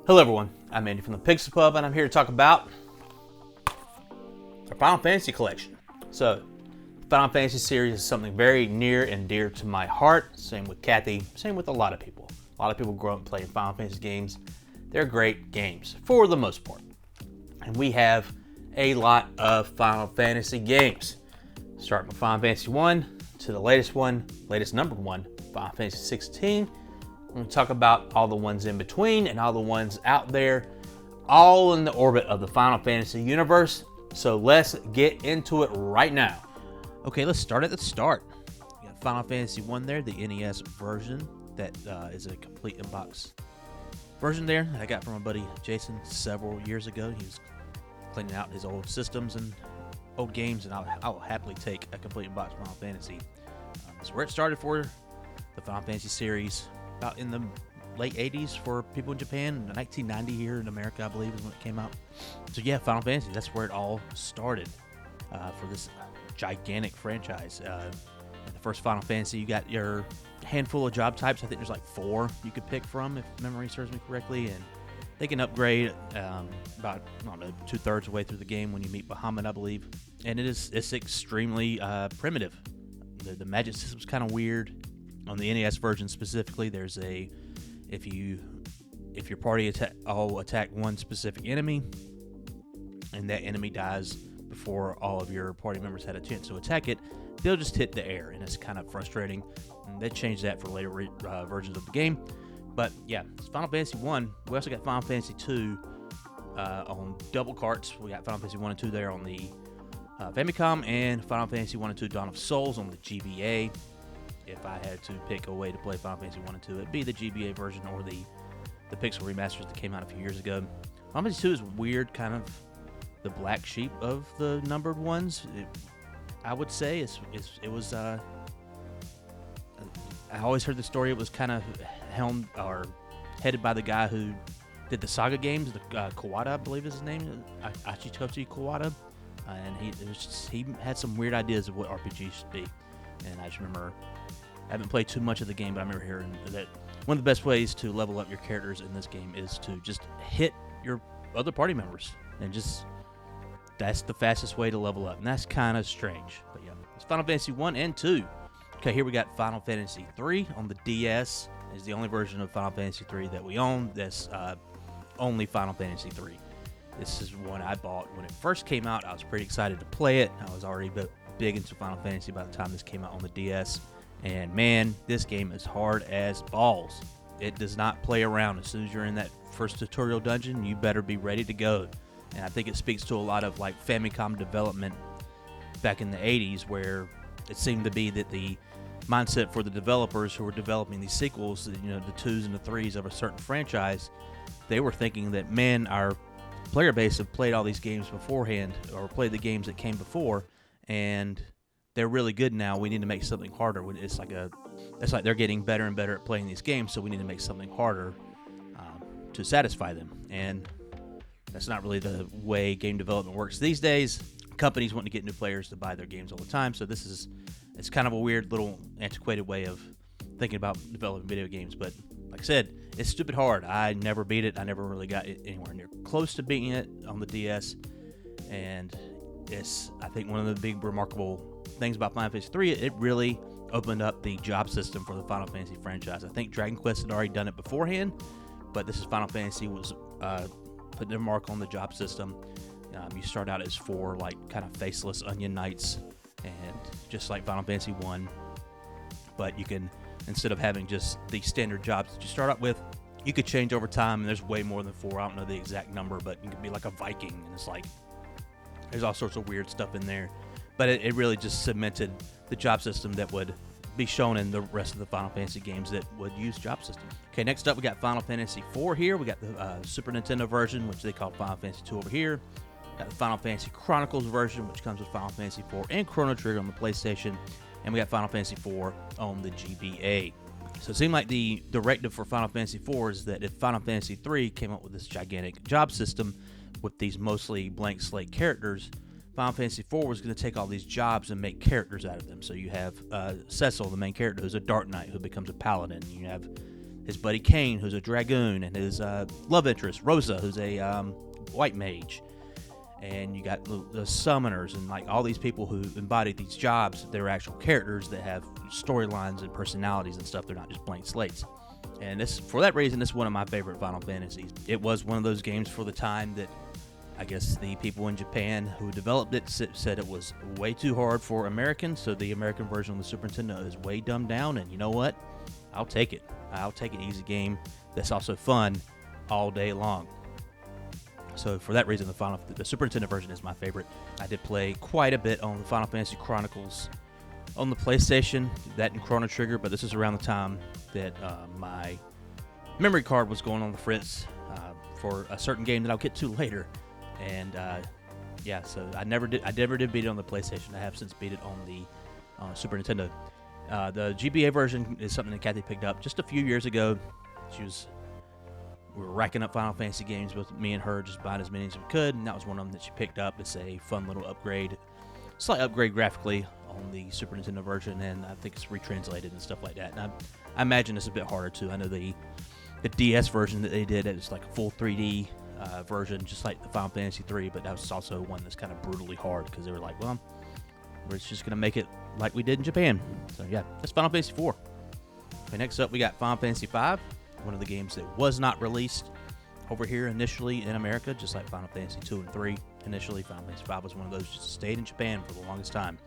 Hello everyone, I'm Andy from the Pixel Pub, and I'm here to talk about our Final Fantasy collection. So, the Final Fantasy series is something very near and dear to my heart. Same with Kathy, same with a lot of people. A lot of people grow up playing Final Fantasy games. They're great games, for the most part. And we have a lot of Final Fantasy games. Starting with Final Fantasy 1 to the latest numbered one, Final Fantasy 16. I'm going to talk about all the ones in between and all the ones out there, all in the orbit of the Final Fantasy universe. So let's get into it right now. Okay, let's start at the start. We got Final Fantasy 1 there, the NES version that is a complete inbox version there that I got from my buddy Jason several years ago. He was cleaning out his old systems and old games, and I will happily take a complete inbox Final Fantasy. That's where it started for the Final Fantasy series. About in the late 80s for people in Japan, 1990 here in America, I believe, is when it came out. So yeah, Final Fantasy, that's where it all started for this gigantic franchise. In the first Final Fantasy, you got your handful of job types. I think there's like 4 you could pick from, if memory serves me correctly, and they can upgrade about, I don't know, 2/3 of the way through the game when you meet Bahamut, I believe. And it's extremely primitive. The magic system's kind of weird. On the NES version specifically, there's if your party all attack one specific enemy, and that enemy dies before all of your party members had a chance to attack it, they'll just hit the air, and it's kind of frustrating. And they changed that for later versions of the game. But yeah, it's Final Fantasy 1. We also got Final Fantasy 2 on double carts. We got Final Fantasy 1 and 2 there on the Famicom, and Final Fantasy 1 and 2 Dawn of Souls on the GBA. If I had to pick a way to play Final Fantasy 1 and 2, it'd be the GBA version or the Pixel remasters that came out a few years ago. Final Fantasy 2 is weird, kind of the black sheep of the numbered ones. I would say it was. I always heard the story. It was kind of helmed or headed by the guy who did the Saga games. The Kawada, I believe is his name, Achitoshi Kawada, and he had some weird ideas of what RPGs should be. And I just remember, I haven't played too much of the game, but I remember hearing that one of the best ways to level up your characters in this game is to just hit your other party members. And that's the fastest way to level up. And that's kind of strange. But yeah, it's Final Fantasy 1 and 2. Okay, here we got Final Fantasy 3 on the DS. It's the only version of Final Fantasy 3 that we own. That's only Final Fantasy 3. This is one I bought when it first came out. I was pretty excited to play it. I was already big into Final Fantasy by the time this came out on the DS, and man, this game is hard as balls. It does not play around. As soon as you're in that first tutorial dungeon, you better be ready to go. And I think it speaks to a lot of like Famicom development back in the 80s, where it seemed to be that the mindset for the developers who were developing these sequels, the 2s and the 3s of a certain franchise, they were thinking that, man, our player base have played all these games beforehand, or played the games that came before, and they're really good now. We need to make something harder. It's like they're getting better and better at playing these games, so we need to make something harder to satisfy them. And that's not really the way game development works these days. Companies want to get new players to buy their games all the time, so it's kind of a weird little antiquated way of thinking about developing video games. But like I said, it's stupid hard. I never beat it. I never really got it anywhere near close to beating it on the DS, and it's, I think, one of the big remarkable things about Final Fantasy 3, it really opened up the job system for the Final Fantasy franchise. I think Dragon Quest had already done it beforehand, but this is Final Fantasy was putting their mark on the job system. You start out as 4 like kind of faceless onion knights, and just like Final Fantasy 1, but you can, instead of having just the standard jobs that you start out with, you could change over time, and there's way more than 4. I don't know the exact number, but you could be like a Viking, and it's like there's all sorts of weird stuff in there. But it really just cemented the job system that would be shown in the rest of the Final Fantasy games that would use job systems. Okay, next up we got Final Fantasy 4 here. We got the Super Nintendo version, which they call Final Fantasy 2 over here. Got the Final Fantasy Chronicles version, which comes with Final Fantasy 4 and Chrono Trigger on the PlayStation. And we got Final Fantasy 4 on the GBA. So it seemed like the directive for Final Fantasy 4 is that if Final Fantasy 3 came up with this gigantic job system with these mostly blank slate characters, Final Fantasy 4 was going to take all these jobs and make characters out of them. So you have Cecil, the main character, who's a Dark Knight who becomes a Paladin. You have his buddy Kane, who's a dragoon, and his love interest Rosa, who's a white mage. And you got the summoners and like all these people who embodied these jobs. They're actual characters that have storylines and personalities and stuff. They're not just blank slates. And this, for that reason, this is one of my favorite Final Fantasies. It was one of those games for the time that I guess the people in Japan who developed it said it was way too hard for Americans. So the American version of the Super Nintendo is way dumbed down. And you know what? I'll take it. I'll take an easy game that's also fun all day long. So for that reason, the Super Nintendo version is my favorite. I did play quite a bit on the Final Fantasy Chronicles on the PlayStation, that and Chrono Trigger, but this is around the time that my memory card was going on the fritz for a certain game that I'll get to later. And so I never did beat it on the PlayStation. I have since beat it on the Super Nintendo. The GBA version is something that Kathy picked up just a few years ago. We were racking up Final Fantasy games, both me and her, just buying as many as we could, and that was one of them that she picked up. It's a fun little upgrade, slight upgrade graphically on the Super Nintendo version, and I think it's retranslated and stuff like that. And I imagine it's a bit harder too. I know the DS version that they did, it was like a full 3D version, just like the Final Fantasy 3, but that was also one that's kind of brutally hard because they were like, well, we're just gonna make it like we did in Japan. So yeah, that's Final Fantasy 4. Okay, next up we got Final Fantasy 5. One of the games that was not released over here initially in America, just like Final Fantasy 2 and 3 initially. Final Fantasy 5 was one of those just stayed in Japan for the longest time.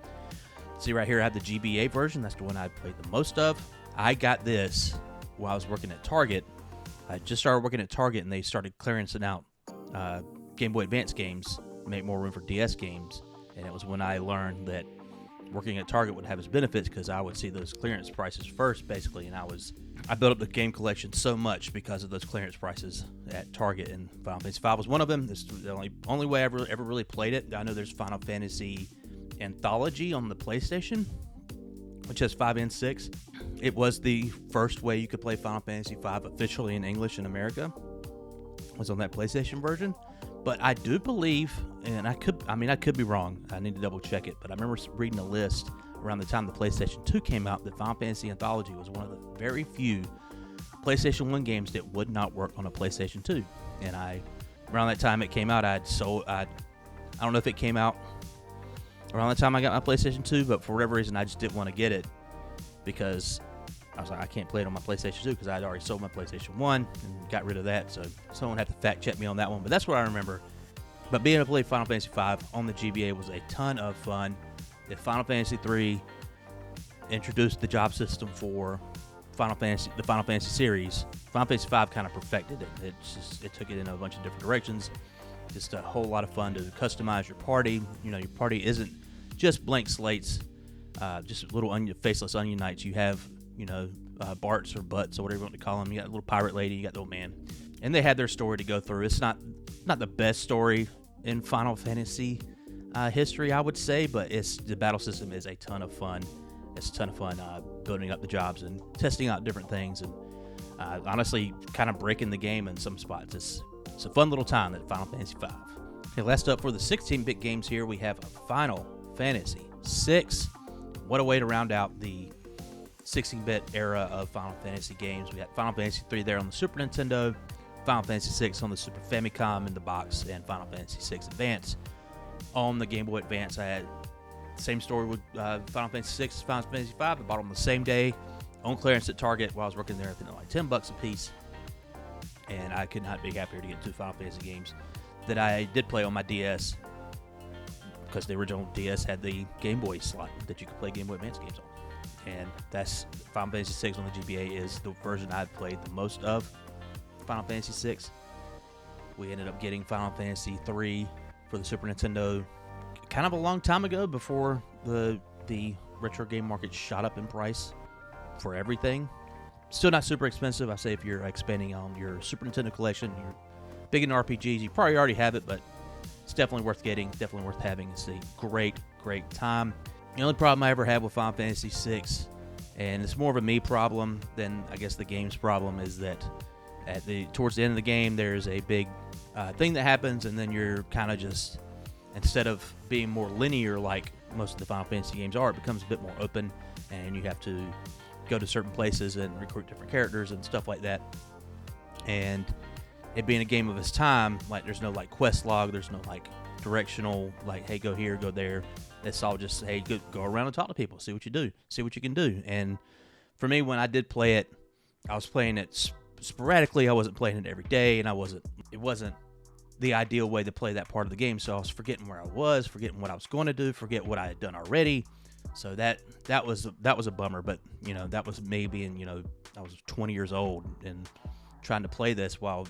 See right here, I have the GBA version. That's the one I played the most of. I got this while I was working at Target. I just started working at Target, and they started clearancing out Game Boy Advance games, make more room for DS games. And it was when I learned that working at Target would have its benefits, because I would see those clearance prices first, basically, and I built up the game collection so much because of those clearance prices at Target, and Final Fantasy V was one of them. This is the only way I ever really played it. I know there's Final Fantasy Anthology on the PlayStation, which has 5 and 6. It was the first way you could play Final Fantasy V officially in English in America, was on that PlayStation version. But I do believe, and I could be wrong, I need to double check it, but I remember reading a list around the time the PlayStation 2 came out that Final Fantasy Anthology was one of the very few PlayStation 1 games that would not work on a PlayStation 2. And around that time it came out, I don't know if it came out around the time I got my PlayStation 2, but for whatever reason I just didn't want to get it, because I was like, I can't play it on my PlayStation 2 because I had already sold my PlayStation 1 and got rid of that. So someone had to fact check me on that one, but that's what I remember. But being able to play Final Fantasy V on the GBA was a ton of fun. If Final Fantasy 3 introduced the job system for the Final Fantasy series, Final Fantasy V kind of perfected it. It took it in a bunch of different directions. Just a whole lot of fun to customize your party. You know, your party isn't just blank slates, just little faceless onion knights. You have, Barts or Butts or whatever you want to call them. You got a little pirate lady, you got the old man. And they had their story to go through. It's not the best story in Final Fantasy history, I would say, but the battle system is a ton of fun. It's a ton of fun building up the jobs and testing out different things, and honestly kind of breaking the game in some spots. It's a fun little time at Final Fantasy V. Okay, last up for the 16-bit games here, we have Final Fantasy VI. What a way to round out the 16-bit era of Final Fantasy games. We got Final Fantasy 3 there on the Super Nintendo, Final Fantasy 6 on the Super Famicom in the box, and Final Fantasy 6 Advance on the Game Boy Advance. I had the same story with Final Fantasy 6 Final Fantasy 5. I bought them the same day on clearance at Target while I was working there. I think like $10 a piece, and I could not be happier to get 2 Final Fantasy games that I did play on my DS, because the original DS had the Game Boy slot that you could play Game Boy Advance games on. And that's Final Fantasy 6 on the GBA is the version I've played the most of Final Fantasy 6. We ended up getting Final Fantasy 3 for the Super Nintendo kind of a long time ago, before the retro game market shot up in price for everything. Still not super expensive. I say if you're expanding on your Super Nintendo collection, you're big into RPGs, you probably already have it, but it's definitely worth getting, definitely worth having. It's a great time. The only problem I ever had with Final Fantasy VI, and it's more of a me problem than I guess the game's problem, is that towards the end of the game, there's a big thing that happens, and then you're kind of just, instead of being more linear like most of the Final Fantasy games are, it becomes a bit more open, and you have to go to certain places and recruit different characters and stuff like that. And it being a game of its time, like there's no like quest log, there's no like directional like, hey, go here, go there. It's all just, hey, go around and talk to people, see what you do, see what you can do. And for me, when I did play it, I was playing it sporadically. I wasn't playing it every day, and it wasn't the ideal way to play that part of the game. So I was forgetting where I was, forgetting what I was going to do, forget what I had done already. So that was a bummer. But that was me being, I was 20 years old and trying to play this while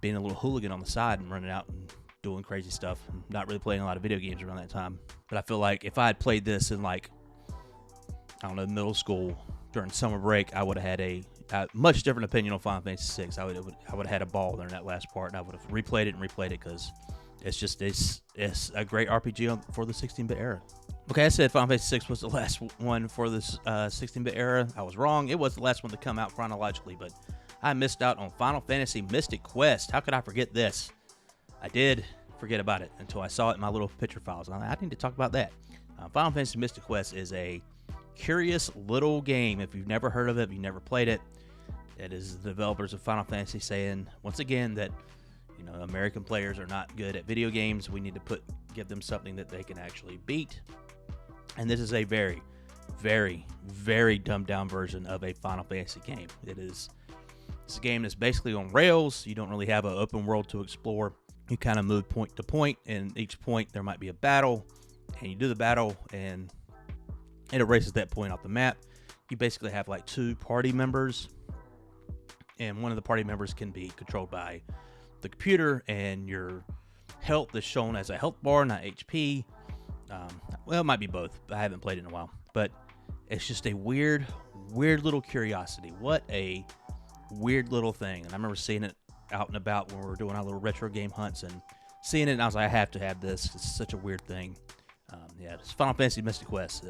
being a little hooligan on the side and running out and doing crazy stuff and not really playing a lot of video games around that time. But I feel like if I had played this in like, I don't know, middle school during summer break, I would have had a much different opinion on Final Fantasy VI. I would have had a ball during that last part, and I would have replayed it because it's a great RPG for the 16-bit era. Okay, I said Final Fantasy VI was the last one for this 16-bit era. I was wrong. It was the last one to come out chronologically, but I missed out on Final Fantasy Mystic Quest. How could I forget this? I did forget about it until I saw it in my little picture files. I need to talk about that. Final Fantasy Mystic Quest is a curious little game. If you've never heard of it, if you've never played it, it is the developers of Final Fantasy saying, once again, that American players are not good at video games. We need to give them something that they can actually beat. And this is a very, very, very dumbed down version of a Final Fantasy game. It's a game that's basically on rails. You don't really have an open world to explore. You kind of move point to point, and each point there might be a battle, and you do the battle, and it erases that point off the map. You basically have like 2 party members, and one of the party members can be controlled by the computer, and your health is shown as a health bar, not HP. Well, it might be both. I haven't played it in a while, but it's just a weird little curiosity. What a weird little thing. And I remember seeing it out and about when we were doing our little retro game hunts and seeing it, and I was like, I have to have this. It's such a weird thing. It's Final Fantasy Mystic Quest.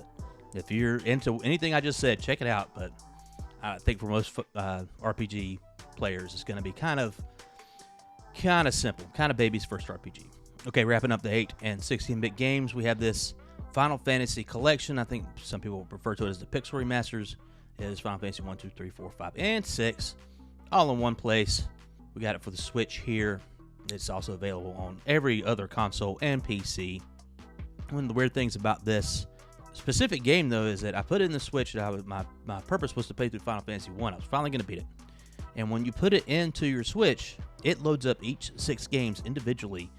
If you're into anything I just said, check it out. But I think for most RPG players, it's going to be kind of simple, kind of baby's first RPG. Okay, wrapping up the 8 and 16-bit games, we have this Final Fantasy collection. I think some people refer to it as the Pixel Remasters. It is Final Fantasy 1, 2, 3, 4, 5, and 6, all in one place. We got it for the Switch here. It's also available on every other console and PC. One of the weird things about this specific game, though, is that I put it in the Switch. My purpose was to play through Final Fantasy 1. I was finally going to beat it. And when you put it into your Switch, it loads up each 6 games individually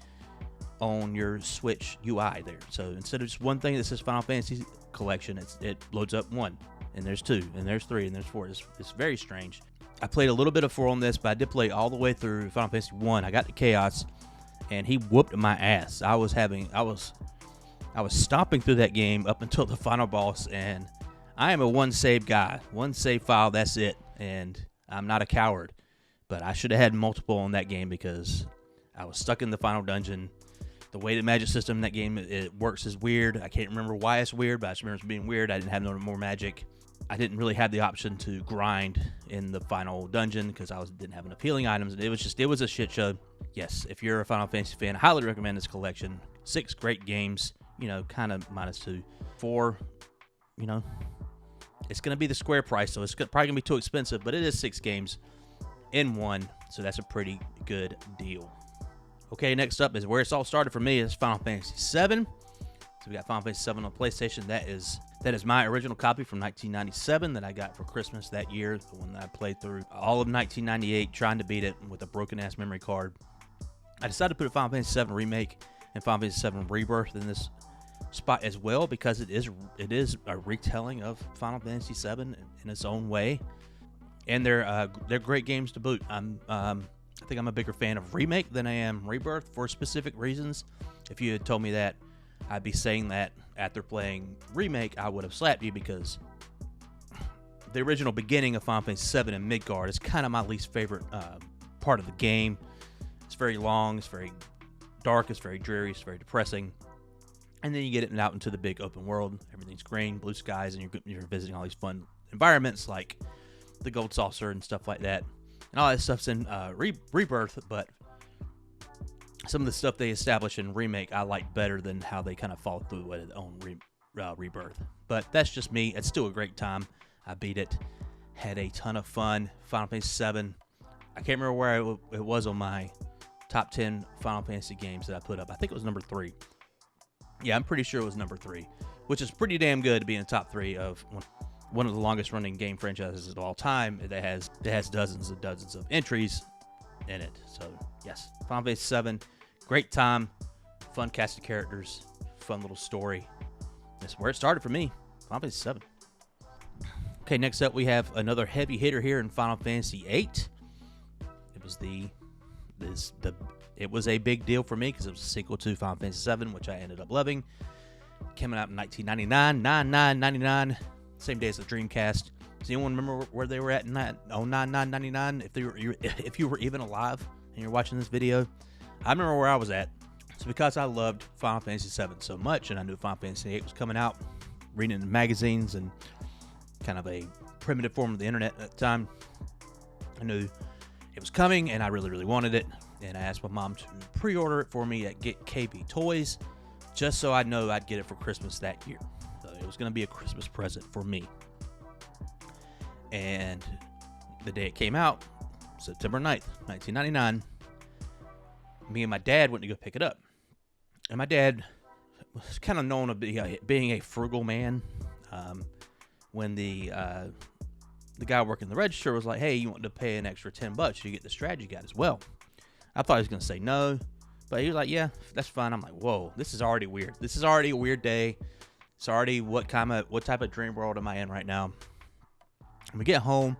on your Switch UI there. So instead of just one thing that says Final Fantasy Collection, it loads up 1, and there's 2, and there's 3, and there's 4. It's very strange. I played a little bit of 4 on this, but I did play all the way through Final Fantasy 1. I got to Chaos, and he whooped my ass. I was stomping through that game up until the final boss, and I am a one save guy. One save file, that's it. And I'm not a coward, but I should have had multiple on that game because I was stuck in the final dungeon. The way the magic system in that game it works is weird. I can't remember why it's weird, but I just remember it being weird. I didn't have no more magic. I didn't really have the option to grind in the final dungeon because I didn't have enough healing items. It was a shit show. Yes, if you're a Final Fantasy fan, I highly recommend this collection. 6 great games, kind of -2. 4, it's going to be the square price, so it's probably going to be too expensive, but it is 6 games in one, so that's a pretty good deal. Okay, next up is where it's all started for me. It's Final Fantasy VII. So we got Final Fantasy VII on PlayStation. That is my original copy from 1997 that I got for Christmas that year, the one that I played through all of 1998, trying to beat it with a broken-ass memory card. I decided to put a Final Fantasy VII Remake and Final Fantasy VII Rebirth in this spot as well because it is a retelling of Final Fantasy VII in its own way, and they're great games to boot. I think I'm a bigger fan of Remake than I am Rebirth for specific reasons. If you had told me that, I'd be saying that after playing Remake, I would have slapped you because the original beginning of Final Fantasy VII in Midgard is kind of my least favorite part of the game. It's very long, it's very dark, it's very dreary, it's very depressing. And then you get it out into the big open world. Everything's green, blue skies, and you're visiting all these fun environments like the Gold Saucer and stuff like that. And all that stuff's in Rebirth, but some of the stuff they establish in Remake I like better than how they kind of follow through with it on Rebirth. But that's just me. It's still a great time. I beat it. Had a ton of fun. Final Fantasy VII. I can't remember where it was on my top 10 Final Fantasy games that I put up. I think it was number 3. Yeah, I'm pretty sure it was number 3, which is pretty damn good to be in the top 3 of one of the longest running game franchises of all time. That has dozens and dozens of entries in it. So yes, Final Fantasy VII, great time, fun cast of characters, fun little story. That's where it started for me. Final Fantasy VII. Okay, next up we have another heavy hitter here in Final Fantasy VIII. It was a big deal for me because it was a sequel to Final Fantasy VII, which I ended up loving. Came out in 1999, 9/9/99, same day as the Dreamcast. Does anyone remember where they were at in 9/9/99? If you were even alive and you're watching this video, I remember where I was at. It's because I loved Final Fantasy VII so much, and I knew Final Fantasy VIII was coming out, reading in magazines and kind of a primitive form of the internet at the time. I knew it was coming, and I really, really wanted it. And I asked my mom to pre-order it for me at Get KB Toys, just so I know I'd get it for Christmas that year. So it was going to be a Christmas present for me. And the day it came out, September 9th, 1999, me and my dad went to go pick it up. And my dad was kind of known to be being a frugal man. When the guy working the register was like, hey, you want to pay an extra $10, you get the strategy guide as well. I thought he was going to say no, but he was like, yeah, that's fine. I'm like, whoa, this is already weird. This is already a weird day. It's already what type of dream world am I in right now? And we get home,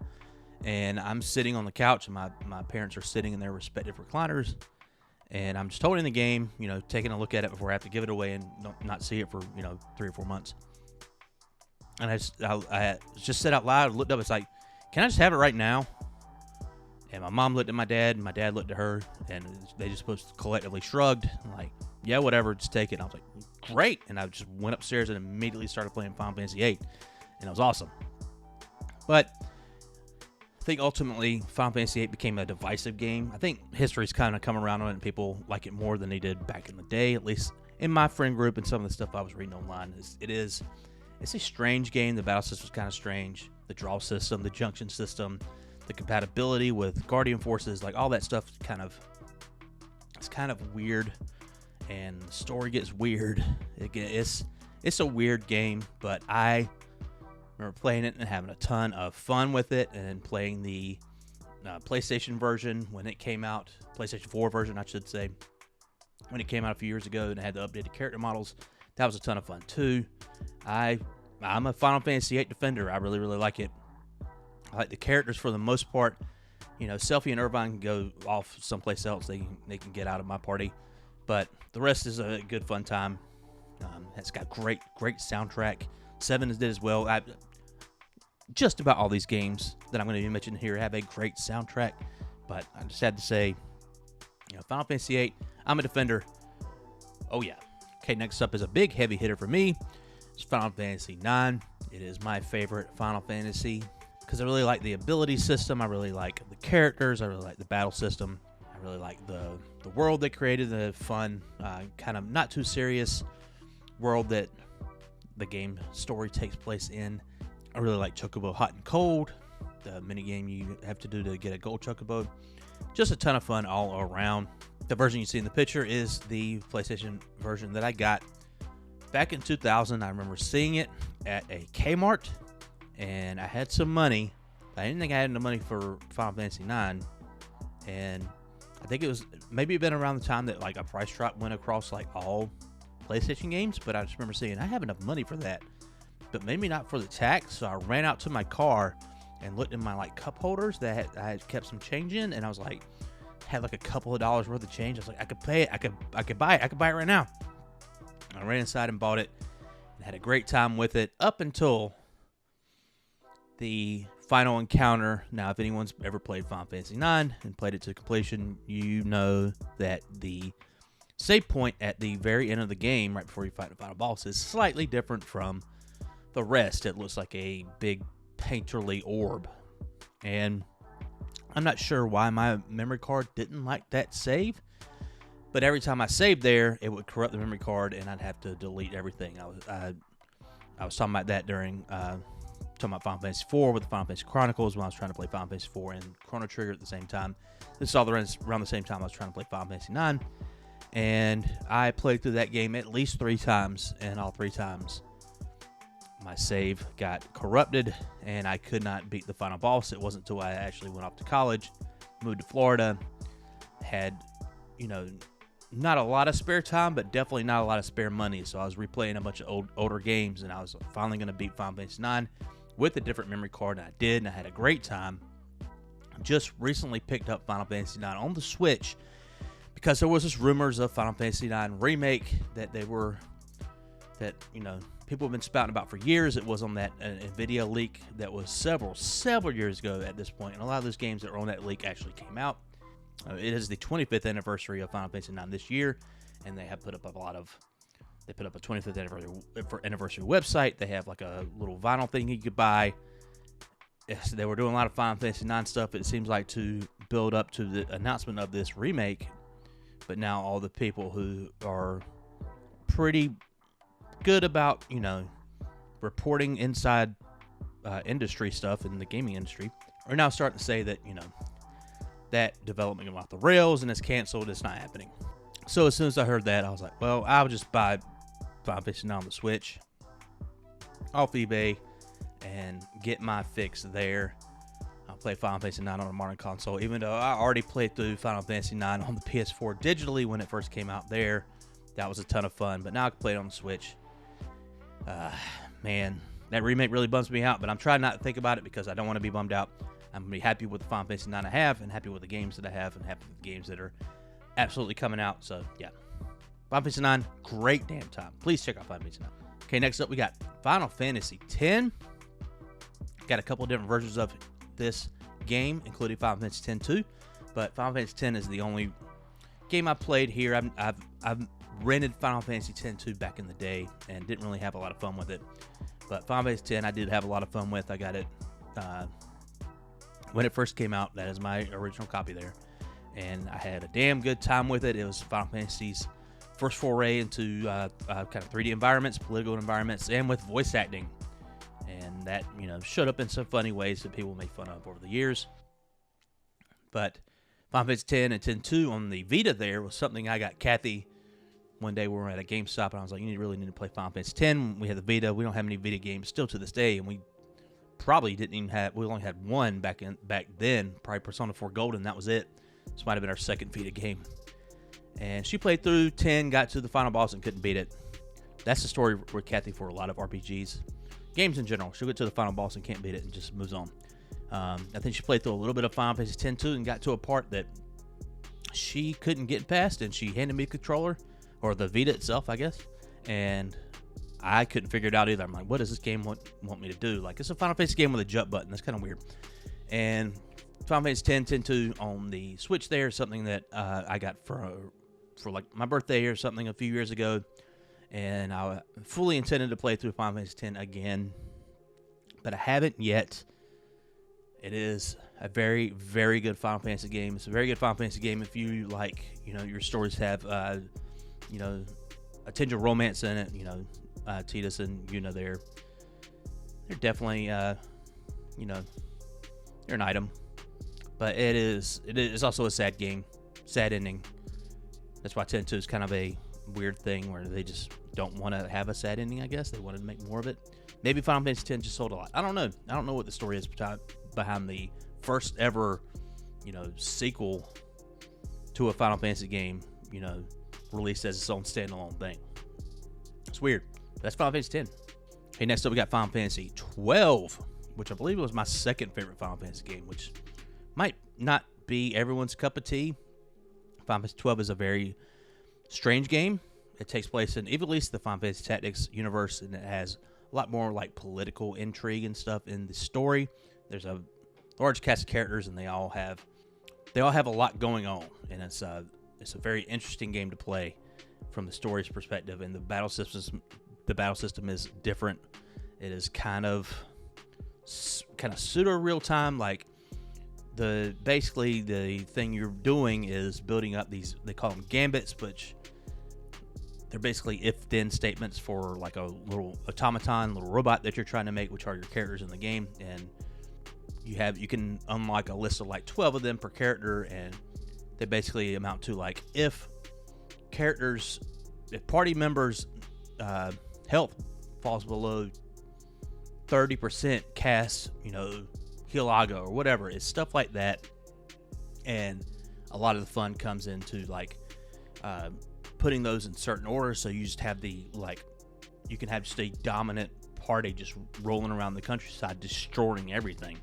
and I'm sitting on the couch, and my parents are sitting in their respective recliners, and I'm just holding the game, taking a look at it before I have to give it away and not see it for, 3 or 4 months. And I just said out loud, looked up, it's like, can I just have it right now? And my mom looked at my dad, and my dad looked at her, and they just both collectively shrugged. I'm like, yeah, whatever, just take it. And I was like, great. And I just went upstairs and immediately started playing Final Fantasy VIII, and it was awesome. But I think ultimately Final Fantasy VIII became a divisive game. I think history's kind of come around on it, and people like it more than they did back in the day, at least in my friend group and some of the stuff I was reading online. It's a strange game. The battle system's kind of strange. The draw system, the junction system, the compatibility with Guardian Forces, like all that stuff it's kind of weird, and the story gets weird. It's a weird game, but I remember playing it and having a ton of fun with it, and playing the PlayStation version when it came out, PlayStation 4 version, I should say, when it came out a few years ago, and it had the updated character models. That was a ton of fun too. I'm a Final Fantasy VIII defender. I really, really like it. I like the characters for the most part. Selphie and Irvine can go off someplace else. They can get out of my party. But the rest is a good fun time. It's got great soundtrack. 7 did as well. Just about all these games that I'm going to be mentioning here have a great soundtrack. But I just had to say, Final Fantasy VIII, I'm a defender. Oh yeah. Okay, next up is a big heavy hitter for me. It's Final Fantasy IX. It is my favorite Final Fantasy because I really like the ability system. I really like the characters. I really like the battle system. I really like the world they created, the fun, kind of not too serious world that the game story takes place in. I really like Chocobo Hot and Cold, the minigame you have to do to get a gold Chocobo. Just a ton of fun all around. The version you see in the picture is the PlayStation version that I got back in 2000. I remember seeing it at a Kmart, and I had some money. I didn't think I had enough money for Final Fantasy IX, and I think it was maybe been around the time that like a price drop went across like all PlayStation games, but I just remember saying I have enough money for that, but maybe not for the tax. So I ran out to my car and looked in my like cup holders that I had kept some change in, and I was like, had like a couple of dollars worth of change. I was like, I could pay it. I could buy it. I could buy it right now. I ran inside and bought it and had a great time with it up until the final encounter. Now, if anyone's ever played Final Fantasy IX and played it to completion, you know that the save point at the very end of the game, right before you fight the final boss, is slightly different from the rest. It looks like a big painterly orb. And I'm not sure why my memory card didn't like that save, but every time I saved there, it would corrupt the memory card, and I'd have to delete everything. I was talking about that during talking about Final Fantasy 4 with the Final Fantasy Chronicles when I was trying to play Final Fantasy 4 and Chrono Trigger at the same time. This is all around the same time I was trying to play Final Fantasy 9. And I played through that game at least 3 times, and all 3 times my save got corrupted, and I could not beat the final boss. It wasn't until I actually went off to college, moved to Florida, had, not a lot of spare time, but definitely not a lot of spare money. So I was replaying a bunch of older games, and I was finally going to beat Final Fantasy 9 with a different memory card, and I did, and I had a great time. Just recently picked up Final Fantasy 9 on the Switch because there was this rumors of Final Fantasy 9 remake that people have been spouting about for years. It was on that NVIDIA leak that was several years ago at this point, and a lot of those games that were on that leak actually came out. It is the 25th anniversary of Final Fantasy 9 this year, and they have put up a 25th anniversary website. They have like a little vinyl thing you could buy. Yes, they were doing a lot of Final Fantasy 9 stuff, it seems like, to build up to the announcement of this remake. But now all the people who are pretty good about, reporting inside industry stuff in the gaming industry are now starting to say that, that development went off the rails and it's canceled. It's not happening. So as soon as I heard that, I was like, well, I'll just buy Final Fantasy 9 on the Switch off eBay and get my fix there. I'll play Final Fantasy 9 on a modern console, even though I already played through Final Fantasy 9 on the PS4 digitally when it first came out there. That was a ton of fun, but now I can play it on the Switch. Man, that remake really bums me out, but I'm trying not to think about it because I don't want to be bummed out. I'm going to be happy with the Final Fantasy 9 I have, and happy with the games that I have, and happy with the games that are absolutely coming out. So, yeah. Final Fantasy 9, great damn time. Please check out Final Fantasy 9. Okay, next up we got Final Fantasy 10. Got a couple different versions of this game, including Final Fantasy 10 2. But Final Fantasy 10 is the only game I played here. I've rented Final Fantasy 10 2 back in the day and didn't really have a lot of fun with it. But Final Fantasy 10 I did have a lot of fun with. I got it when it first came out. That is my original copy there. And I had a damn good time with it. It was Final Fantasy's first foray into kind of 3D environments, political environments, and with voice acting. And that, showed up in some funny ways that people made fun of over the years. But Final Fantasy 10 and 10-2 on the Vita there was something I got Kathy one day. We were at a GameStop, and I was like, you really need to play Final Fantasy 10. We had the Vita. We don't have any Vita games still to this day, and we probably didn't even have, we only had one back then, probably Persona 4 Golden. That was it. This might have been our second Vita game. And she played through 10, got to the final boss, and couldn't beat it. That's the story with Kathy for a lot of RPGs. Games in general. She'll get to the final boss and can't beat it and just moves on. I think she played through a little bit of Final Fantasy 10 2 and got to a part that she couldn't get past, and she handed me the controller, or the Vita itself, I guess, and I couldn't figure it out either. I'm like, what does this game want me to do? Like, it's a Final Fantasy game with a jump button. That's kind of weird. And Final Fantasy 10 2 on the Switch there is something that I got for like my birthday or something a few years ago, and I fully intended to play through Final Fantasy 10 again, but I haven't yet. It is a very, very good Final Fantasy game. It's a very good Final Fantasy game if you like, your stories have, a tinge of romance in it. Tidus and they're definitely, they're an item. But it is also a sad game, sad ending. That's why 10-2 is kind of a weird thing where they just don't want to have a sad ending, I guess. They wanted to make more of it. Maybe Final Fantasy 10 just sold a lot. I don't know. I don't know what the story is behind the first ever, sequel to a Final Fantasy game, released as its own standalone thing. It's weird. That's Final Fantasy 10. Okay, next up we got Final Fantasy 12, which I believe was my second favorite Final Fantasy game, which might not be everyone's cup of tea. Final Fantasy 12 is a very strange game. It takes place in, at least the Final Fantasy Tactics universe, and it has a lot more like political intrigue and stuff in the story. There's a large cast of characters, and they all have a lot going on, and it's a very interesting game to play from the story's perspective. And the battle system is different. It is kind of pseudo real time. Like basically the thing you're doing is building up these, they call them gambits, which they're basically if-then statements for like a little automaton, little robot that you're trying to make, which are your characters in the game. And you can unlock a list of like 12 of them per character, and they basically amount to like if party members' health falls below 30%, cast Hilaga or whatever. It's stuff like that, and a lot of the fun comes into like putting those in certain orders. So you just have you can have just a dominant party just rolling around the countryside, destroying everything.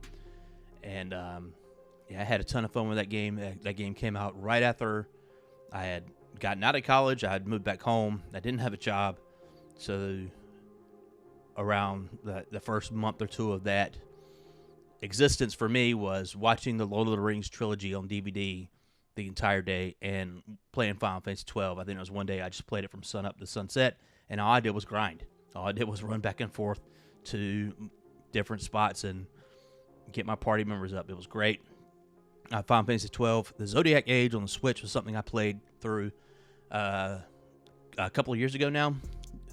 And I had a ton of fun with that game. That game came out right after I had gotten out of college. I had moved back home. I didn't have a job, so around the first month or two of that existence for me was watching the Lord of the Rings trilogy on DVD the entire day and playing Final Fantasy 12. I think it was one day I just played it from sun up to sunset, and all I did was grind. All I did was run back and forth to different spots and get my party members up. It was great. Final Fantasy 12, the Zodiac Age on the Switch was something I played through a couple of years ago now.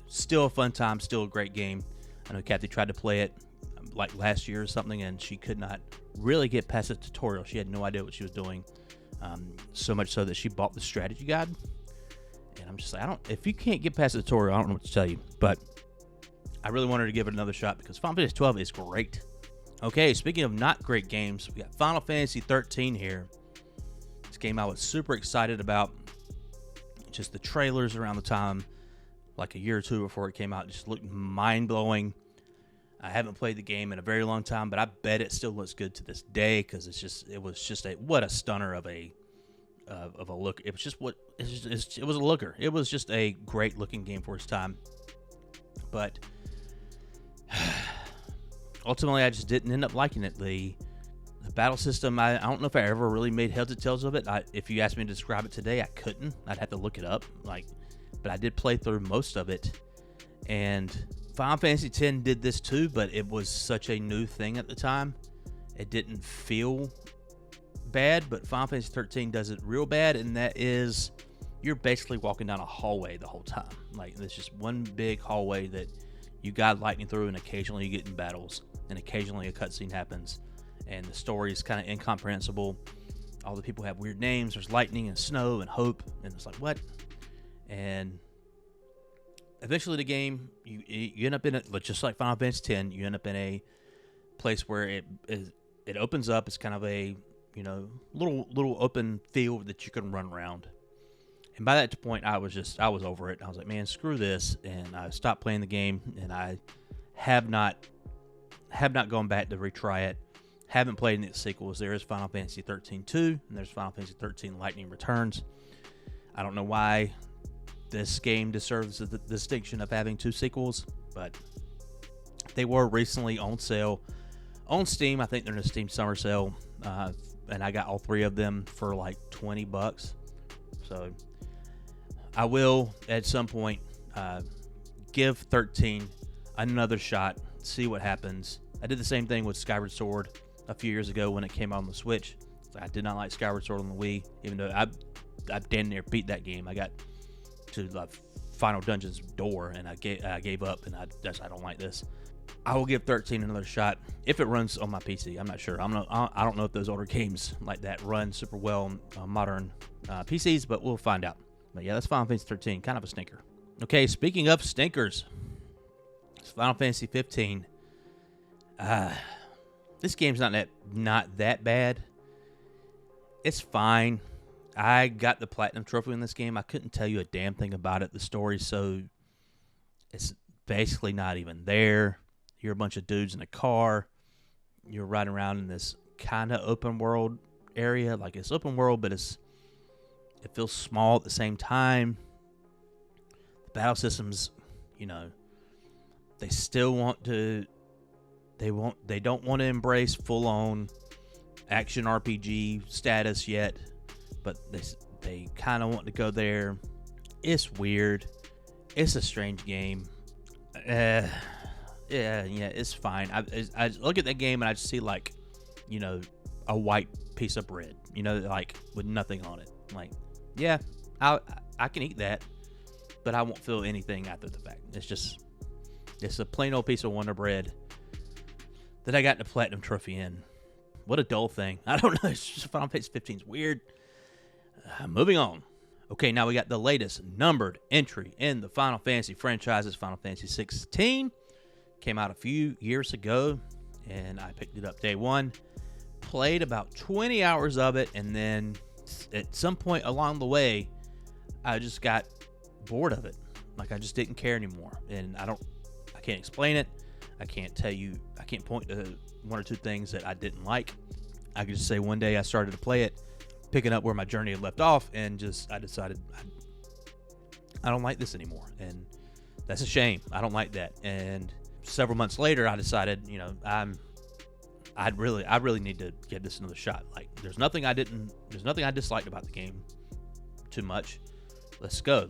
Still a fun time, still a great game. I know Kathy tried to play it like last year or something, and she could not really get past the tutorial. She had no idea what she was doing. So much so that she bought the strategy guide. And I'm just like, if you can't get past the tutorial, I don't know what to tell you. But I really wanted to give it another shot because Final Fantasy 12 is great. Okay, speaking of not great games, we got Final Fantasy 13 here. This game I was super excited about. Just the trailers around the time, like a year or two before it came out, just looked mind-blowing. I haven't played the game in a very long time, but I bet it still looks good to this day because it was just what a stunner of a look. It was just it was a looker. It was just a great looking game for its time. But ultimately, I just didn't end up liking it. The battle system, I don't know if I ever really made heads or tails of it. If you asked me to describe it today, I couldn't. I'd have to look it up. But I did play through most of it. And Final Fantasy X did this too, but it was such a new thing at the time. It didn't feel bad, but Final Fantasy 13 does it real bad, and that is you're basically walking down a hallway the whole time. Like, there's just one big hallway that you guide lightning through, and occasionally you get in battles, and occasionally a cutscene happens, and the story is kind of incomprehensible. All the people have weird names. There's lightning and snow and hope, and it's like, what? And eventually the game, you end up in it, just like Final Fantasy X, you end up in a place where it opens up. It's kind of a little open field that you can run around. And by that point, I was over it. I was like, man, screw this, and I stopped playing the game. And I have not gone back to retry it. Haven't played any of the sequels. There is Final Fantasy 13 2, and there's Final Fantasy 13 Lightning Returns. I don't know why this game deserves the distinction of having two sequels, but they were recently on sale on Steam. I think they're in a Steam summer sale, and I got all three of them for like $20. So I will at some point give 13 another shot, see what happens. I did the same thing with Skyward Sword a few years ago when it came out on the Switch. I did not like Skyward Sword on the Wii, even though I damn near beat that game. I got to the final dungeon's door, and I gave up, and I don't like this. I will give 13 another shot if it runs on my PC. I'm not sure. I don't know if those older games like that run super well on modern PCs, but we'll find out. But yeah, that's Final Fantasy 13, kind of a stinker. Okay, speaking of stinkers, it's Final Fantasy 15. This game's not that bad. It's fine. I got the platinum trophy in this game. I couldn't tell you a damn thing about it. The story's so it's basically not even there. You're a bunch of dudes in a car. You're riding around in this kind of open world area. Like, it's open world, but it feels small at the same time. The battle systems, they still want to. They don't want to embrace full on action RPG status yet, but they kind of want to go there. It's weird. It's a strange game. Yeah, it's fine. I look at that game and I just see like, a white piece of bread, like with nothing on it. Like, yeah, I can eat that, but I won't feel anything after the fact. It's a plain old piece of Wonder Bread that I got the Platinum Trophy in. What a dull thing. I don't know. It's just Final Fantasy 15 is weird. Moving on. Okay, now we got the latest numbered entry in the Final Fantasy franchises. Final Fantasy 16 came out a few years ago, and I picked it up day one. Played about 20 hours of it, and then at some point along the way, I just got bored of it. Like, I just didn't care anymore. And I can't explain it. I can't point to one or two things that I didn't like. I could just say one day I started to play it, picking up where my journey had left off, and I decided I don't like this anymore. And that's a shame. I don't like that. And several months later, I decided, I really need to give this another shot. Like, there's nothing I disliked about the game too much. Let's go.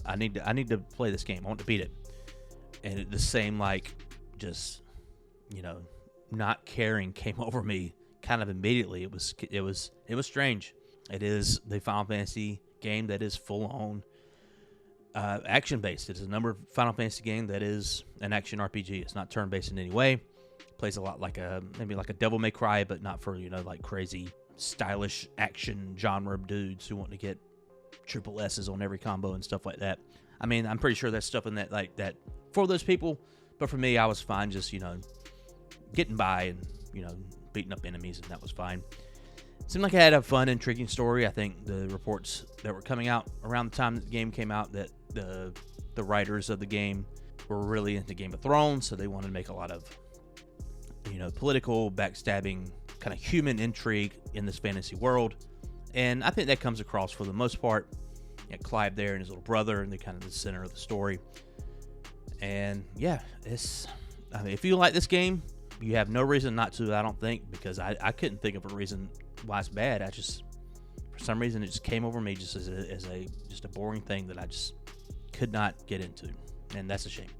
I need to play this game. I want to beat it. And the same, just, not caring came over me kind of immediately. It was strange. It is the Final Fantasy game that is full on action based. It's a numbered Final Fantasy game that is an action RPG. It's not turn based in any way. Plays a lot maybe like a Devil May Cry, but not for like crazy stylish action genre dudes who want to get triple S's on every combo and stuff like that. I mean, I'm pretty sure there's stuff in that that for those people, but for me, I was fine just getting by and beating up enemies, and that was fine. Seemed like I had a fun, intriguing story. I think the reports that were coming out around the time that the game came out, that the writers of the game were really into Game of Thrones, so they wanted to make a lot of political backstabbing, kind of human intrigue in this fantasy world. And I think that comes across for the most part. Clive there and his little brother, and they're kind of the center of the story. And yeah, if you like this game, you have no reason not to, I don't think, because I couldn't think of a reason why it's bad. For some reason, it just came over me just as a boring thing that I just could not get into, and that's a shame.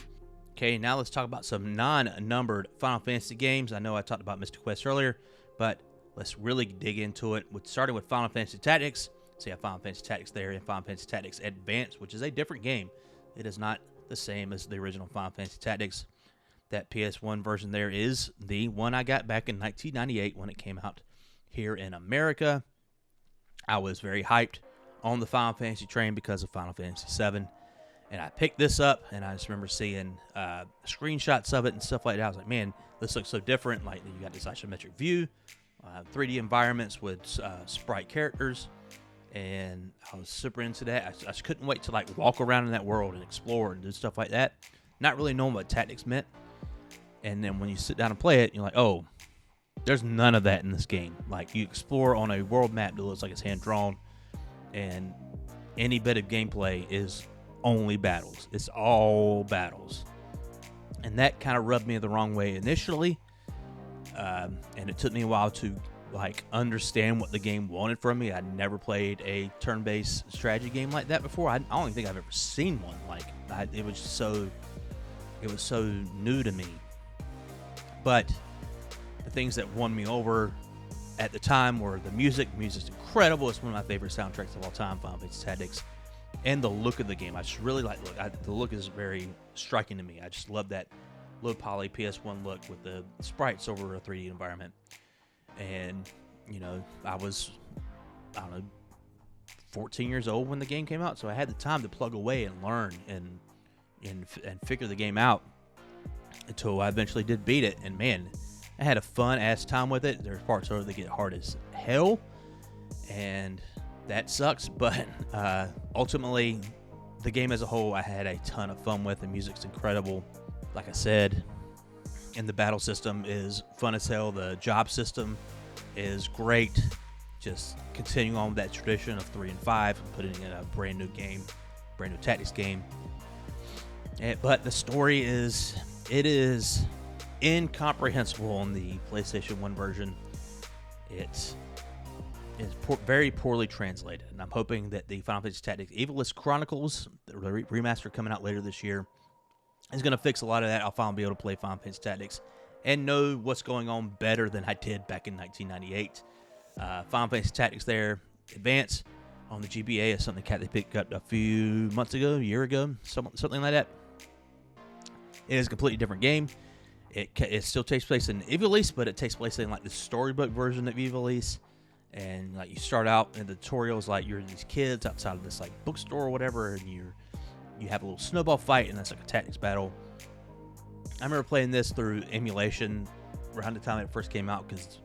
Okay, now let's talk about some non-numbered Final Fantasy games. I know I talked about Mystic Quest earlier, but let's really dig into it. Starting with Final Fantasy Tactics. So you have Final Fantasy Tactics there and Final Fantasy Tactics Advance, which is a different game. It is not the same as the original Final Fantasy Tactics. That PS1 version there is the one I got back in 1998 when it came out here in America. I was very hyped on the Final Fantasy train because of Final Fantasy VII. And I picked this up, and I just remember seeing screenshots of it and stuff like that. I was like, man, this looks so different. Like, you got this isometric view, 3D environments with sprite characters, and I was super into that. I just couldn't wait to walk around in that world and explore and do stuff like that, not really knowing what tactics meant. And then when you sit down and play it, you're like, oh, there's none of that in this game. Like, you explore on a world map that looks like it's hand-drawn, and any bit of gameplay is only battles. It's all battles. And that kind of rubbed me the wrong way initially. And it took me a while to understand what the game wanted from me. I'd never played a turn-based strategy game like that before. I don't even think I've ever seen one. It was so new to me. But the things that won me over at the time were the music. The music's incredible. It's one of my favorite soundtracks of all time, Final Fantasy Tactics. And the look of the game. I just really the look is very striking to me. I just love that low poly PS1 look with the sprites over a 3D environment. And, I was, 14 years old when the game came out, so I had the time to plug away and learn and figure the game out until I eventually did beat it. And man, I had a fun ass time with it. There's parts of it that get hard as hell, and that sucks, but ultimately, the game as a whole, I had a ton of fun with. The music's incredible. Like I said, and the battle system is fun as hell. The job system is great. Just continuing on with that tradition of 3 and 5 and putting in a brand new game, brand new tactics game. But the story is incomprehensible on the PlayStation 1 version. It's very poorly translated, and I'm hoping that the Final Fantasy Tactics Evilist Chronicles, the remaster coming out later this year, is going to fix a lot of that. I'll finally be able to play Final Fantasy Tactics and know what's going on better than I did back in 1998. Final Fantasy Tactics there, Advance, on the GBA. It's something that they picked up a year ago, something like that. It is a completely different game. It still takes place in Ivalice, but it takes place in like the storybook version of Ivalice. And like you start out in the tutorials like you're these kids outside of this like bookstore or whatever, and you have a little snowball fight, and that's like a tactics battle. I remember playing this through emulation around the time it first came out, because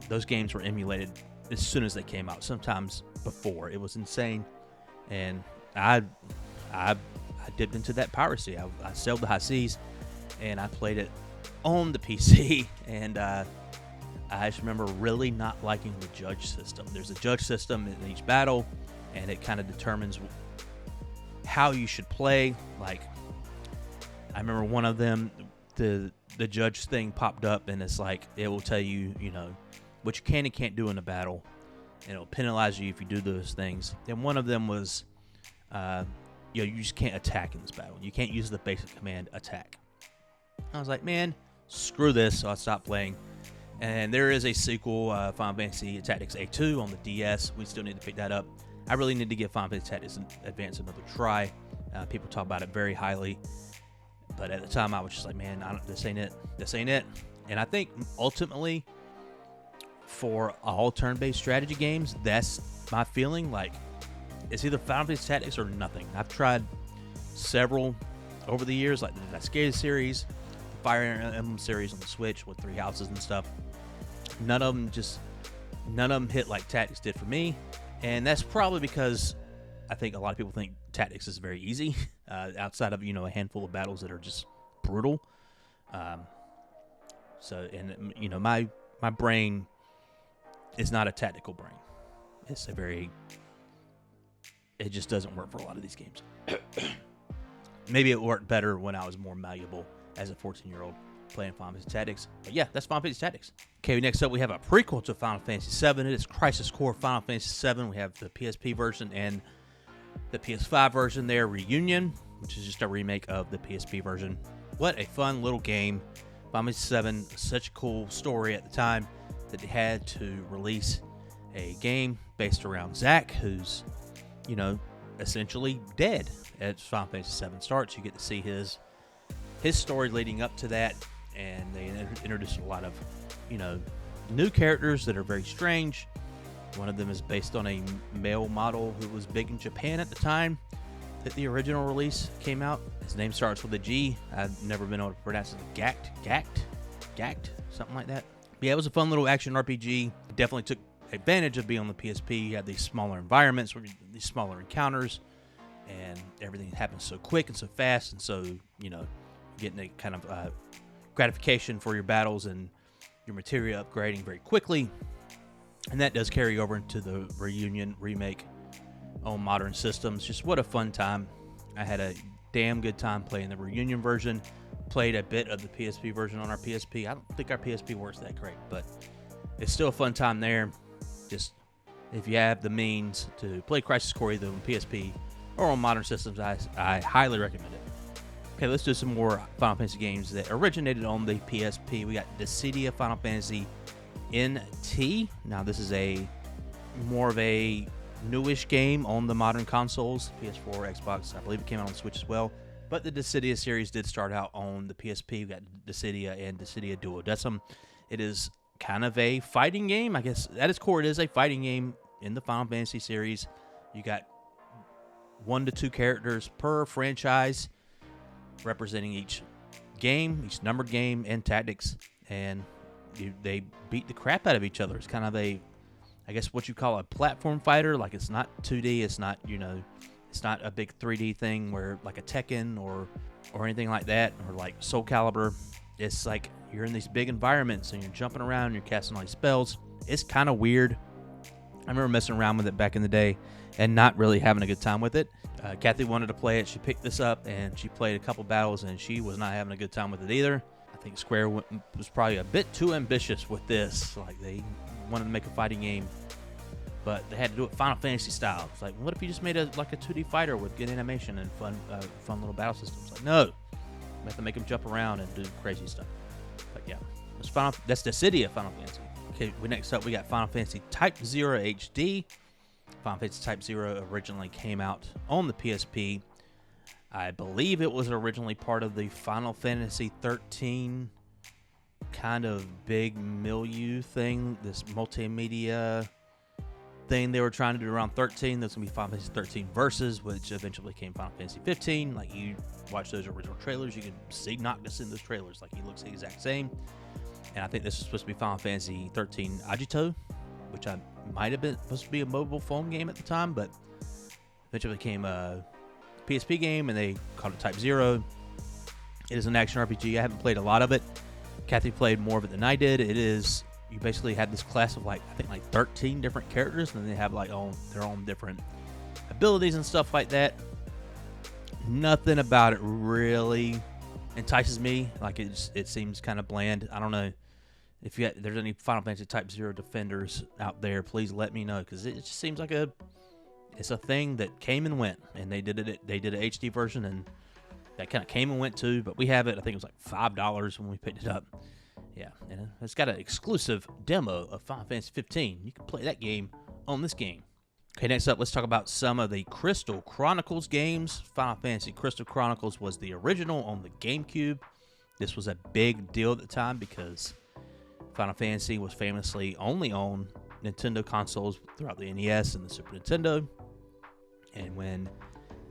those games were emulated as soon as they came out, sometimes before. It was insane, and I dipped into that piracy. I sailed the high seas, and I played it on the PC, and I just remember really not liking the judge system. There's a judge system in each battle, and it kind of determines how you should play. Like, I remember one of them, the judge thing popped up, and it's like, it will tell you, what you can and can't do in a battle, and it'll penalize you if you do those things. And one of them was, you just can't attack in this battle. You can't use the basic command attack. I was like, man, screw this, so I stopped playing. And there is a sequel, Final Fantasy Tactics A2 on the DS. We still need to pick that up. I really need to give Final Fantasy Tactics Advance another try. People talk about it very highly, but at the time I was just like, man, this ain't it. This ain't it. And I think ultimately, for all turn-based strategy games, that's my feeling. Like, it's either Final Fantasy Tactics or nothing. I've tried several over the years, like the Cascade series, the Fire Emblem series on the Switch with 3 houses and stuff. None of them hit like Tactics did for me, and that's probably because I think a lot of people think Tactics is very easy, outside of a handful of battles that are just brutal. My brain is not a tactical brain. It just doesn't work for a lot of these games. Maybe it worked better when I was more malleable as a 14-year-old playing Final Fantasy Tactics. But yeah, that's Final Fantasy Tactics. Okay, next up we have a prequel to Final Fantasy VII. It is Crisis Core Final Fantasy VII. We have the PSP version and the PS5 version there, Reunion, which is just a remake of the PSP version. What a fun little game. Final Fantasy VII, such a cool story at the time that they had to release a game based around Zack, who's, essentially dead as Final Fantasy VII starts. You get to see his story leading up to that, and they introduced a lot of, new characters that are very strange. One of them is based on a male model who was big in Japan at the time that the original release came out. His name starts with a G. I've never been able to pronounce it. Gact, something like that. But yeah, it was a fun little action RPG. It definitely took advantage of being on the PSP. You had these smaller environments, these smaller encounters, and everything happens so quick and so fast, and so, getting a kind of gratification for your battles and your materia upgrading very quickly. And that does carry over into the Reunion remake on modern systems. Just what a fun time. I had a damn good time playing the Reunion version. Played a bit of the PSP version on our PSP. I don't think our PSP works that great, but it's still a fun time there. Just, if you have the means to play Crisis Core either on PSP or on modern systems, I highly recommend it. Okay, let's do some more Final Fantasy games that originated on the PSP. We got Dissidia Final Fantasy NT. Now, this is more of a newish game on the modern consoles, PS4, Xbox. I believe it came out on the Switch as well. But the Dissidia series did start out on the PSP. We got Dissidia and Dissidia Duodecim. It is kind of a fighting game. I guess at its core, it is a fighting game in the Final Fantasy series. You got 1 to 2 characters per franchise representing each game, each numbered game and tactics, and they beat the crap out of each other. It's kind of I guess what you call a platform fighter. Like, it's not 2D, it's not, it's not a big 3D thing where like a Tekken or anything like that, or like Soul Calibur. It's like you're in these big environments and you're jumping around and you're casting all these spells. It's kind of weird. I remember messing around with it back in the day and not really having a good time with it. Kathy wanted to play it. She picked this up and she played a couple battles and she was not having a good time with it either. I think Square was probably a bit too ambitious with this. Like, they wanted to make a fighting game, but they had to do it Final Fantasy style. It's like, what if you just made a 2D fighter with good animation and fun little battle systems? Like, no, we have to make them jump around and do crazy stuff. But yeah, that's Dissidia Final Fantasy. Okay, next up we got Final Fantasy Type 0 HD. Final Fantasy Type 0 originally came out on the PSP. I believe it was originally part of the Final Fantasy 13 kind of big milieu thing, this multimedia thing they were trying to do around 13. That's going to be Final Fantasy 13 Versus, which eventually became Final Fantasy 15. Like, you watch those original trailers, you can see Noctis in those trailers. Like, he looks the exact same. And I think this was supposed to be Final Fantasy 13 Agito, which I might have been supposed to be a mobile phone game at the time, but eventually became a PSP game, and they called it Type 0. It is an action RPG. I haven't played a lot of it. Kathy played more of it than I did. It is, you basically had this class of like, I think like 13 different characters, and then they have like their own different abilities and stuff like that. Nothing about it really entices me. Like, it seems kind of bland. I don't know if there's any Final Fantasy Type 0 defenders out there. Please let me know, because it just seems like it's a thing that came and went, and they did an HD version, and that kind of came and went too. But we have it. I think it was like $5 when we picked it up. Yeah, and it's got an exclusive demo of Final Fantasy 15. You can play that game on this game. Okay, next up, let's talk about some of the Crystal Chronicles games. Final Fantasy Crystal Chronicles was the original on the GameCube. This was a big deal at the time because Final Fantasy was famously only on Nintendo consoles throughout the NES and the Super Nintendo. And when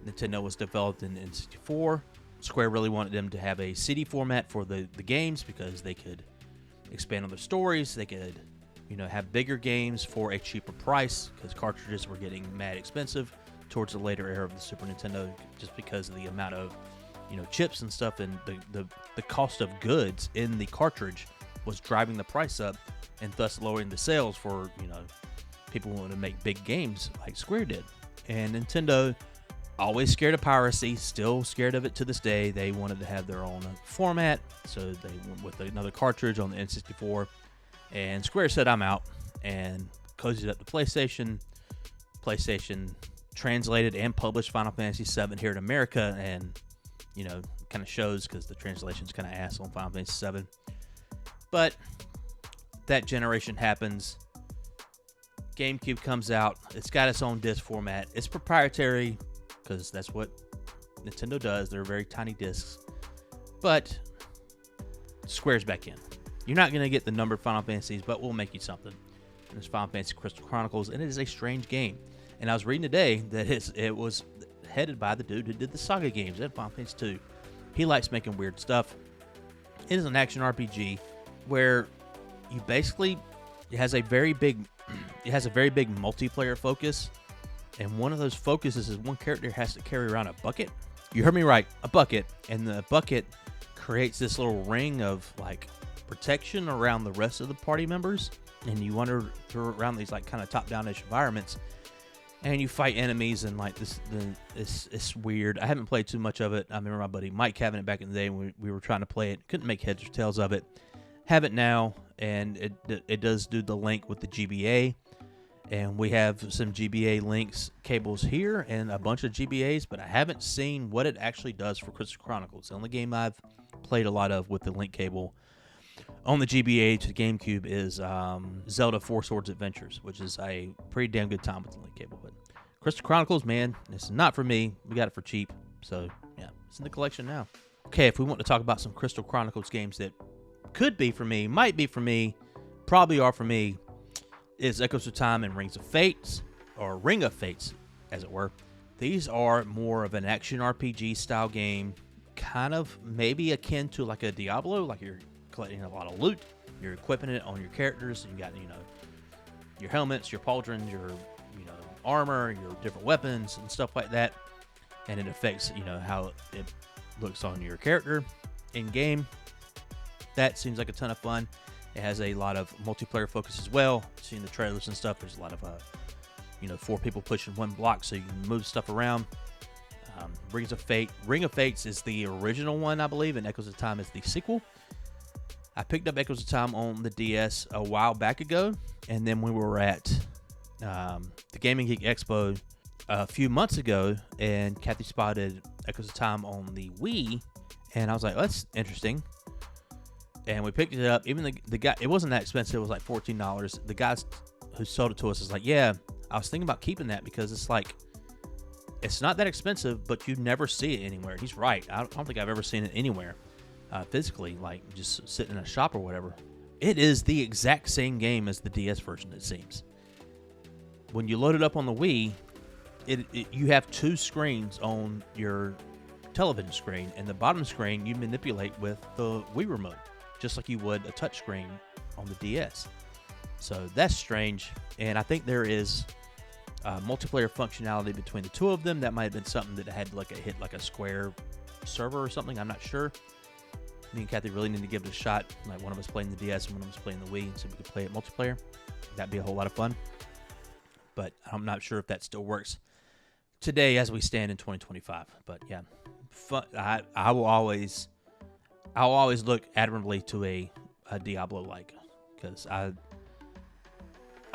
Nintendo was developed in N64, Square really wanted them to have a CD format for the games because they could expand on their stories. They could, have bigger games for a cheaper price, because cartridges were getting mad expensive towards the later era of the Super Nintendo, just because of the amount of, chips and stuff, and the cost of goods in the cartridge was driving the price up, and thus lowering the sales for, people wanting to make big games like Square did. And Nintendo, always scared of piracy, still scared of it to this day. They wanted to have their own format, so they went with another cartridge on the N64. And Square said, I'm out, and closed it up to PlayStation. PlayStation translated and published Final Fantasy VII here in America, and, kind of shows because the translation's kind of ass on Final Fantasy VII. But that generation happens. GameCube comes out. It's got its own disc format. It's proprietary, because that's what Nintendo does. They're very tiny discs. But Square's back in. You're not going to get the numbered Final Fantasies, but we'll make you something. And it's Final Fantasy Crystal Chronicles, and it is a strange game. And I was reading today that it was headed by the dude who did the Saga games and Final Fantasy 2. He likes making weird stuff. It is an action RPG where you basically, it has a very big multiplayer focus. And one of those focuses is one character has to carry around a bucket. You heard me right, a bucket. And the bucket creates this little ring of like protection around the rest of the party members. And you wander through around these like kind of top-down-ish environments. And you fight enemies, and like it's weird. I haven't played too much of it. I remember my buddy Mike having it back in the day when we were trying to play it. Couldn't make heads or tails of it. Have it now, and it does do the link with the GBA. And we have some GBA links cables here and a bunch of GBAs, but I haven't seen what it actually does for Crystal Chronicles. The only game I've played a lot of with the link cable on the GBA to the GameCube is Zelda 4 Swords Adventures, which is a pretty damn good time with the link cable. But Crystal Chronicles, man, it's not for me. We got it for cheap, so yeah, it's in the collection now. Okay, if we want to talk about some Crystal Chronicles games that could be for me, might be for me, probably are for me, is Echoes of Time and Rings of Fates, or Ring of Fates, as it were. These are more of an action RPG style game, kind of maybe akin to like a Diablo, like you're collecting a lot of loot, you're equipping it on your characters, and you got, your helmets, your pauldrons, your, armor, your different weapons and stuff like that, and it affects, how it looks on your character in game. That seems like a ton of fun. It has a lot of multiplayer focus as well. Seeing the trailers and stuff, there's a lot of, 4 people pushing one block so you can move stuff around. Rings of Fate. Ring of Fates is the original one, I believe, and Echoes of Time is the sequel. I picked up Echoes of Time on the DS a while back ago, and then we were at the Gaming Geek Expo a few months ago, and Kathy spotted Echoes of Time on the Wii, and I was like, oh, that's interesting. and we picked it up. Even the guy, it wasn't that expensive. It was like $14. The guy who sold it to us is like, yeah, I was thinking about keeping that because it's like, it's not that expensive, but you never see it anywhere. He's right. I don't think I've ever seen it anywhere physically, like just sitting in a shop or whatever. It is the exact same game as the DS version, it seems. When you load it up on the Wii, you have two screens on your television screen, and the bottom screen you manipulate with the Wii remote, just like you would a touch screen on the DS. So that's strange, and I think there is multiplayer functionality between the two of them. That might have been something that had like hit like a Square server or something. I'm not sure. Me and Kathy really need to give it a shot. Like one of us playing the DS and one of us playing the Wii, so we could play it multiplayer. That'd be a whole lot of fun. But I'm not sure if that still works today as we stand in 2025. But yeah, fun. I will always look admirably to a Diablo like, because I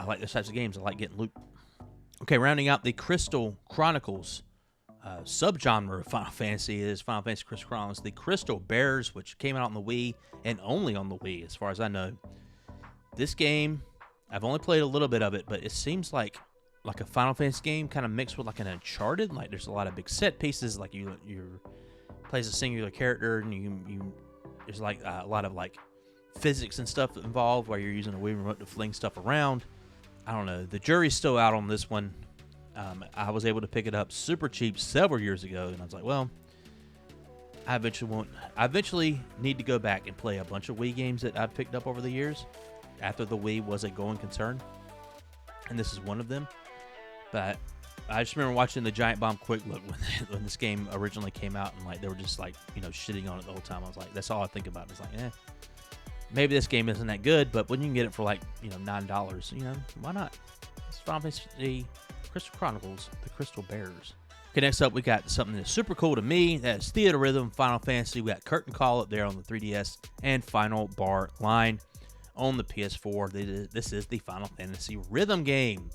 like those types of games. I like getting loot. Okay, rounding out the Crystal Chronicles subgenre of Final Fantasy is Final Fantasy Crystal Chronicles, the Crystal Bears, which came out on the Wii and only on the Wii, as far as I know. This game, I've only played a little bit of it, but it seems like a Final Fantasy game kind of mixed with like an Uncharted. Like there's a lot of big set pieces. Like you plays a singular character, and you there's like a lot of like physics and stuff involved where you're using a Wii remote to fling stuff around. I don't know. The jury's still out on this one. I was able to pick it up super cheap several years ago, and I was like, well, I eventually need to go back and play a bunch of Wii games that I've picked up over the years after the Wii was a going concern, and this is one of them. But I just remember watching the Giant Bomb Quick Look when this game originally came out, and like they were just like, shitting on it the whole time. I was like, that's all I think about. It's like, maybe this game isn't that good, but when you can get it for like, $9, why not? It's Final Fantasy Crystal Chronicles, the Crystal Bears. Okay, next up we got something that's super cool to me. That's Theater Rhythm Final Fantasy. We got Curtain Call up there on the 3DS and Final Bar Line on the PS4. This is the Final Fantasy rhythm game,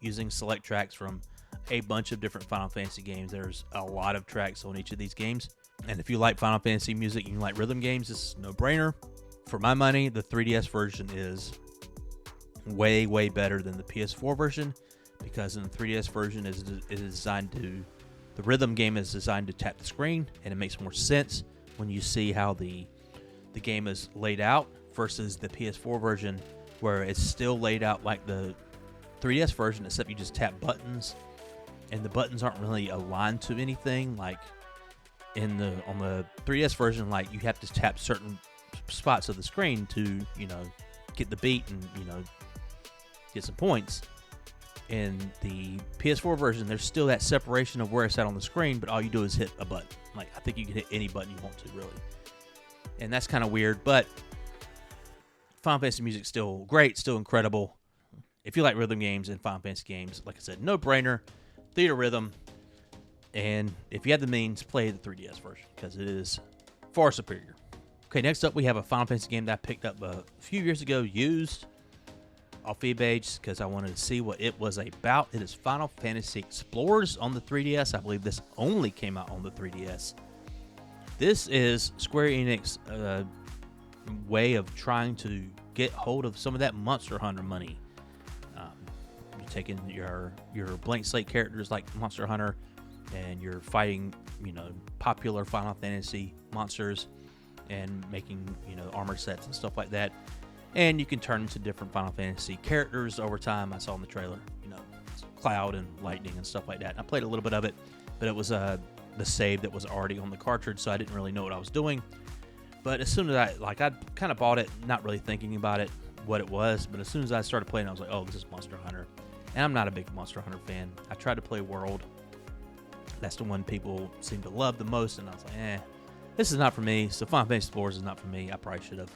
using select tracks from a bunch of different Final Fantasy games. There's a lot of tracks on each of these games. And if you like Final Fantasy music and you like rhythm games, this is no brainer. For my money, the 3DS version is way, way better than the PS4 version, because in the 3DS version it is designed to, the rhythm game is designed to tap the screen, and it makes more sense when you see how the game is laid out versus the PS4 version, where it's still laid out like the 3DS version, except you just tap buttons, and the buttons aren't really aligned to anything. Like on the 3DS version, like you have to tap certain spots of the screen to get the beat and get some points. In the PS4 version, there's still that separation of where it's at on the screen, but all you do is hit a button. Like I think you can hit any button you want to, really, and that's kind of weird. But Final Fantasy music's still great, still incredible. If you like rhythm games and Final Fantasy games, like I said, no brainer. Theater Rhythm. And if you have the means, play the 3DS version, because it is far superior. Okay, next up we have a Final Fantasy game that I picked up a few years ago, used off eBay, just because I wanted to see what it was about. It is Final Fantasy Explorers on the 3DS. I believe this only came out on the 3DS. This is Square Enix way of trying to get hold of some of that Monster Hunter money. You're taking your blank slate characters like Monster Hunter, and you're fighting, popular Final Fantasy monsters and making, armor sets and stuff like that. And you can turn into different Final Fantasy characters over time. I saw in the trailer, Cloud and Lightning and stuff like that. I played a little bit of it, but it was the save that was already on the cartridge, so I didn't really know what I was doing. But as soon as I kind of bought it, not really thinking about it, what it was, but as soon as I started playing, I was like, oh, this is Monster Hunter. And I'm not a big Monster Hunter fan. I tried to play World. That's the one people seem to love the most, and I was like, this is not for me. So Final Fantasy Explorers is not for me. I probably should have,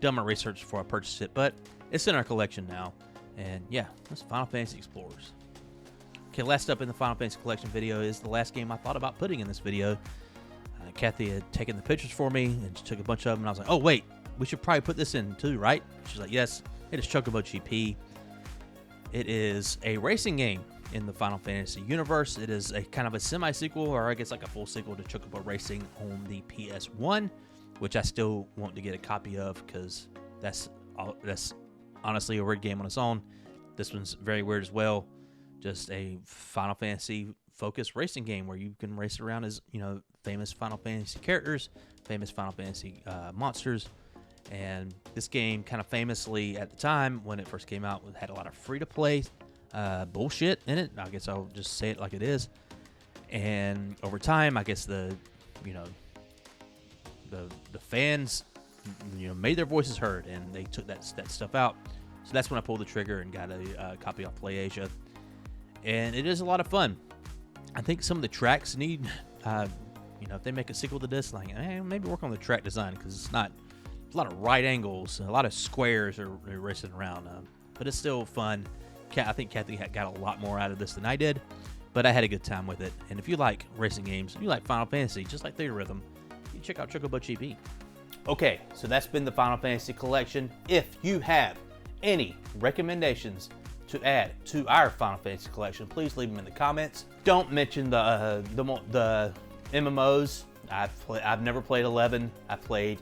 done my research before I purchased it, but it's in our collection now. And yeah, that's Final Fantasy Explorers. Okay, last up in the Final Fantasy Collection video is the last game I thought about putting in this video. Kathy had taken the pictures for me, and she took a bunch of them, and I was like, oh, wait, we should probably put this in too, right? She's like, yes, it is Chocobo GP. It is a racing game in the Final Fantasy universe. It is a kind of a semi-sequel, or I guess like a full sequel to Chocobo Racing on the PS1. which I still want to get a copy of because that's honestly a weird game on its own. This one's very weird as well. Just a Final Fantasy focused racing game where you can race around as, famous Final Fantasy characters, famous Final Fantasy monsters. And this game kind of famously at the time when it first came out had a lot of free-to-play bullshit in it. I guess I'll just say it like it is. And over time, I guess the fans made their voices heard, and they took that stuff out. So that's when I pulled the trigger and got a copy off PlayAsia. And it is a lot of fun. I think some of the tracks need, if they make a sequel to this, maybe work on the track design, because it's not a lot of right angles, a lot of squares are racing around. But it's still fun. I think Kathy got a lot more out of this than I did, but I had a good time with it. And if you like racing games, if you like Final Fantasy, just like Theater Rhythm, you check out Chocobo GB. Okay, so that's been the Final Fantasy collection. If you have any recommendations to add to our Final Fantasy collection, please leave them in the comments. Don't mention the MMOs. I've never played 11. I played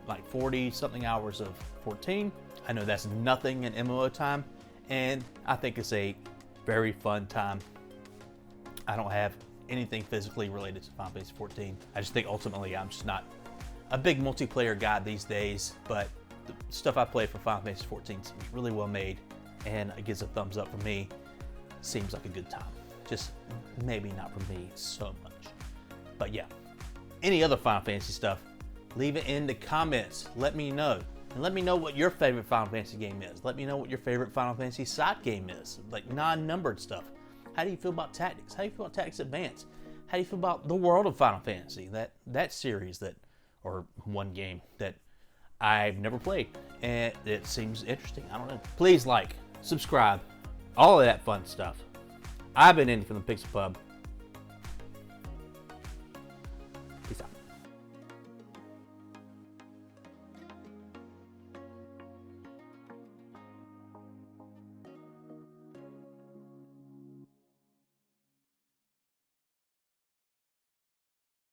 like 40 something hours of 14. I know that's nothing in MMO time, and I think it's a very fun time. I don't have anything physically related to Final Fantasy 14. I just think ultimately I'm just not a big multiplayer guy these days, but the stuff I played for Final Fantasy 14 seems really well made, and it gives a thumbs up for me. Seems like a good time. Just maybe not for me so much. But yeah, any other Final Fantasy stuff, leave it in the comments. Let me know. And let me know what your favorite Final Fantasy game is. Let me know what your favorite Final Fantasy side game is, like non-numbered stuff. How do you feel about Tactics? How do you feel about Tactics Advance? How do you feel about the world of Final Fantasy? That series or one game that I've never played, and it seems interesting. I don't know. Please like, subscribe, all of that fun stuff. I've been Andy from the Pixel Pub.